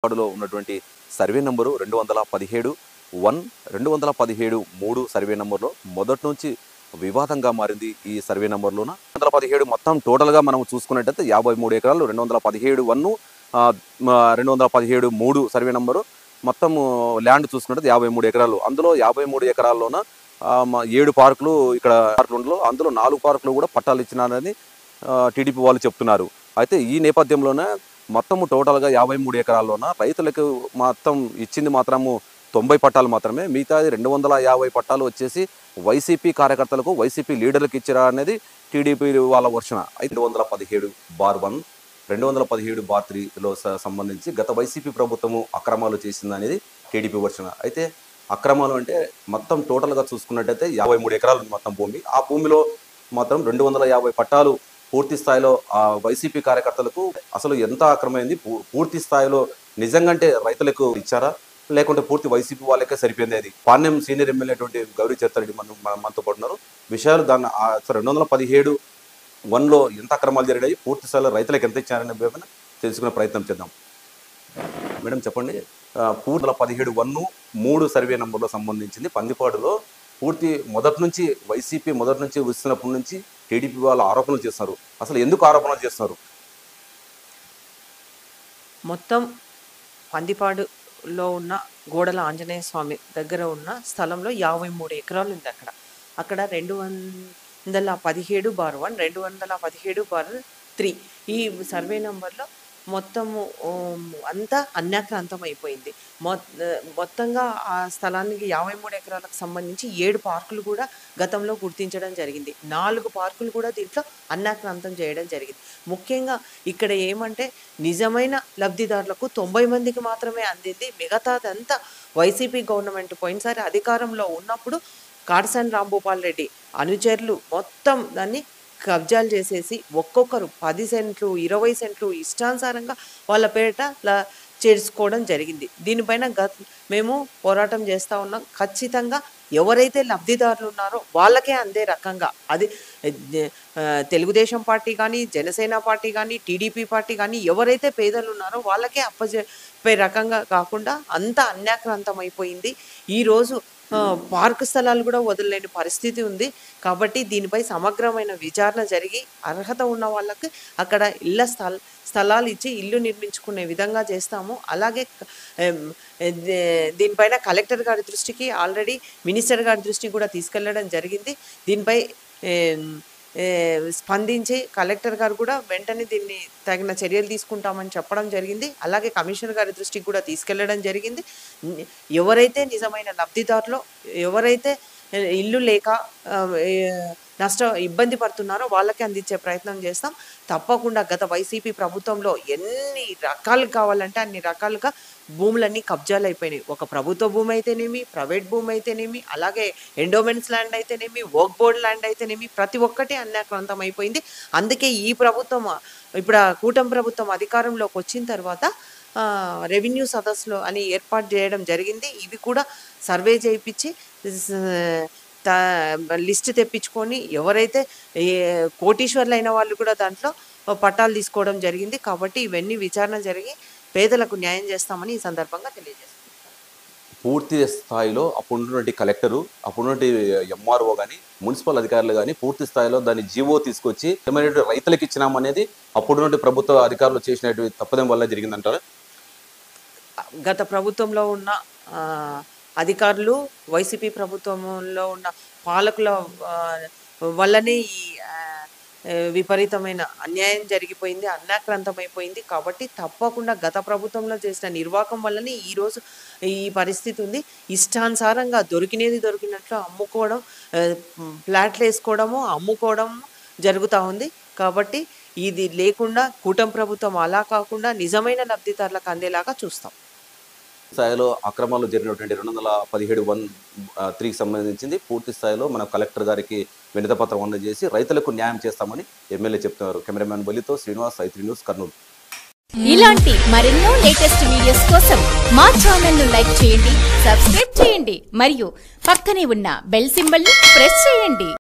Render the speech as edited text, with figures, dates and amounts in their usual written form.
వార్డులో ఉన్నటువంటి survey number 217-1 217-3 survey నంబర్లో మొదటి నుంచి వివాదంగా మారింది. ఈ సర్వే నంబర్లోన 217 మొత్తం టోటల్గా మనం చూసుకున్నట్టయితే 53 ఎకరాలు 217-1 217-3 సర్వే నంబరు మొత్తం ల్యాండ్ చూసుకున్నట్టు 53 ఎకరాలు. అందులో 53 ఎకరాల్లోన 7 పార్కులు ఇక్కడ పార్కులు, అందులో 4 పార్కులు కూడా పట్టాలు ఇచ్చినారని టీడీపీ వాళ్ళు చెప్తున్నారు. అయితే ఈ నేపథ్యంలోనే మొత్తము టోటల్గా 53 ఎకరాల్లోన రైతులకు మొత్తం ఇచ్చింది మాత్రము 90 పట్టాలు మాత్రమే. మిగతాది 250 పట్టాలు వచ్చేసి వైసీపీ కార్యకర్తలకు, వైసీపీ లీడర్లకు ఇచ్చారా అనేది టీడీపీ వాళ్ళ వర్షన. అయితే 217-1 217-3లో సంబంధించి గత వైసీపీ ప్రభుత్వము అక్రమాలు చేసిందనేది టీడీపీ వర్షన. అయితే అక్రమాలు అంటే మొత్తం టోటల్గా చూసుకున్నట్టయితే 53 ఎకరాలు మొత్తం భూమి. ఆ భూమిలో మాత్రం 250 పట్టాలు పూర్తి స్థాయిలో వైసీపీ కార్యకర్తలకు అసలు ఎంత అక్రమైంది, పూర్తి స్థాయిలో నిజంగాంటే రైతులకు ఇచ్చారా లేకుంటే పూర్తి వైసీపీ వాళ్ళకే సరిపోయింది. అది పాణ్యం సీనియర్ ఎమ్మెల్యే అటువంటి గౌరీ చర్తరెడ్డి మనతో పడుతున్నారు. విషయాలు దాన్ని 217-1లో ఎంత అక్రమాలు జరిగాయి, పూర్తి స్థాయిలో రైతులకు ఎంత ఇచ్చారనే తెలుసుకునే ప్రయత్నం చేద్దాం. మేడం చెప్పండి, 217-1 సర్వే నంబర్లో సంబంధించింది పందిపాడులో పూర్తి మొదటి నుంచి వైసీపీ వస్తున్నప్పటి నుంచి టీడీపీ వాళ్ళు ఆరోపణలు చేస్తున్నారు. అసలు ఎందుకు ఆరోపణలు చేస్తున్నారు? మొత్తం పందిపాడులో ఉన్న గోడల ఆంజనేయ స్వామి దగ్గర ఉన్న స్థలంలో 53 ఎకరాలు ఉంది. అక్కడ 217-1 217-3 ఈ సర్వే నంబర్లో మొత్తము అంతా అన్యాక్రాంతం అయిపోయింది. మొత్తంగా ఆ స్థలానికి 53 ఎకరాలకు సంబంధించి 7 పార్కులు కూడా గతంలో గుర్తించడం జరిగింది. 4 పార్కులు కూడా దీంట్లో అన్యాక్రాంతం చేయడం జరిగింది. ముఖ్యంగా ఇక్కడ ఏమంటే నిజమైన లబ్ధిదారులకు 90 మందికి మాత్రమే అందింది. మిగతాదంతా వైసీపీ గవర్నమెంట్ పోయినసారి అధికారంలో ఉన్నప్పుడు కాటసాని రాంభూపాల్ రెడ్డి అనుచరులు మొత్తం దాన్ని కబ్జాలు చేసేసి ఒక్కొక్కరు 10 సెంట్లు 20 సెంట్లు ఇష్టానుసారంగా వాళ్ళ పేరిట చేసుకోవడం జరిగింది. దీనిపైన మేము పోరాటం చేస్తూ ఉన్నాం. ఖచ్చితంగా ఎవరైతే లబ్ధిదారులు ఉన్నారో వాళ్ళకే అందే రకంగా, అది తెలుగుదేశం పార్టీ కానీ, జనసేన పార్టీ కానీ, టీడీపీ పార్టీ కానీ ఎవరైతే పేదలు ఉన్నారో వాళ్ళకే అప్పచెప్పే రకంగా కాకుండా అంతా అన్యాక్రాంతం అయిపోయింది. ఈరోజు పార్కు స్థలాలు కూడా వదలలేని పరిస్థితి ఉంది. కాబట్టి దీనిపై సమగ్రమైన విచారణ జరిగి అర్హత ఉన్న వాళ్ళకి అక్కడ స్థలాలు ఇచ్చి ఇల్లు నిర్మించుకునే విధంగా చేస్తాము. అలాగే దీనిపైన కలెక్టర్ గారి దృష్టికి ఆల్రెడీ మినిస్టర్ గారి దృష్టికి కూడా తీసుకెళ్లడం జరిగింది. దీనిపై స్పందించి కలెక్టర్ గారు కూడా వెంటనే దీన్ని తగిన చర్యలు తీసుకుంటామని చెప్పడం జరిగింది. అలాగే కమిషనర్ గారి దృష్టికి కూడా తీసుకెళ్లడం జరిగింది. ఎవరైతే నిజమైన లబ్ధిదారులో, ఎవరైతే ఇల్లు లేక ఇబ్బంది పడుతున్నారో వాళ్ళకి అందించే ప్రయత్నం చేస్తాం. తప్పకుండా గత వైసీపీ ప్రభుత్వంలో ఎన్ని రకాలు కావాలంటే అన్ని రకాలుగా భూములన్నీ కబ్జాలు అయిపోయినాయి. ఒక ప్రభుత్వ భూమి అయితేనేమి, ప్రైవేట్ భూమి అయితేనేమి, అలాగే ఎండోమెంట్స్ ల్యాండ్ అయితేనేమి, వర్క్ బోర్డ్ ల్యాండ్ అయితేనేమి, ప్రతి ఒక్కటి అన్యాక్రాంతం అయిపోయింది. అందుకే ఈ ప్రభుత్వం, ఇప్పుడు కూటమి ప్రభుత్వం అధికారంలోకి వచ్చిన తర్వాత రెవెన్యూ సదస్సులు అని ఏర్పాటు చేయడం జరిగింది. ఇవి కూడా సర్వే చేయించి లిస్ట్ తెప్పించుకొని ఎవరైతే కోటీశ్వర్లు అయిన వాళ్ళు కూడా దాంట్లో పట్టాలు తీసుకోవడం జరిగింది. కాబట్టి ఇవన్నీ విచారణ జరిగి పేదలకు న్యాయం చేస్తామని ఈ సందర్భంగా తెలియజేస్తాం. పూర్తి స్థాయిలో అప్పుడున్నటువంటి కలెక్టరు, అప్పుడున్నటువంటి ఎంఆర్ఓ కానీ, మున్సిపల్ అధికారులు కానీ పూర్తి స్థాయిలో దాన్ని జీవో తీసుకొచ్చి ఏమైనా రైతులకు ఇచ్చినామనేది అప్పుడున్నటువంటి ప్రభుత్వ అధికారులు చేసినటువంటి తప్పదం వల్ల జరిగిందంటారా? గత ప్రభుత్వంలో ఉన్న అధికారులు, వైసీపీ ప్రభుత్వంలో ఉన్న పాలకుల వల్లనే ఈ విపరీతమైన అన్యాయం జరిగిపోయింది, అన్యాక్రాంతం అయిపోయింది. కాబట్టి తప్పకుండా గత ప్రభుత్వంలో చేసిన నిర్వాకం వల్లనే ఈరోజు ఈ పరిస్థితి ఉంది. ఇష్టానుసారంగా దొరికినట్లు అమ్ముకోవడం, ఫ్లాట్లు వేసుకోవడము, అమ్ముకోవడం జరుగుతూ ఉంది. కాబట్టి ఇది లేకుండా కూటమి ప్రభుత్వం అలా కాకుండా నిజమైన లబ్ధిదారులకు అందేలాగా చూస్తాం. స్థాయిలో అక్రమాలు జరిగినటువంటి 217-1-3కి సంబంధించింది పూర్తి స్థాయిలో మన కలెక్టర్ గారికి వినతిపత్రం అందజేసి రైతులకు న్యాయం చేస్తామని ఎమ్మెల్యే చెప్తున్నారు. కెమెరామ్యాన్ బలితో శ్రీనివాస్, i3 న్యూస్, కర్నూలు. ఇలాంటి మరెన్నో లేటెస్ట్ వీడియోస్ కోసం మా ఛానల్ ను లైక్ చేయండి, సబ్స్క్రైబ్ చేయండి మరియు పక్కనే ఉన్న బెల్ సింబల్ ని ప్రెస్ చేయండి.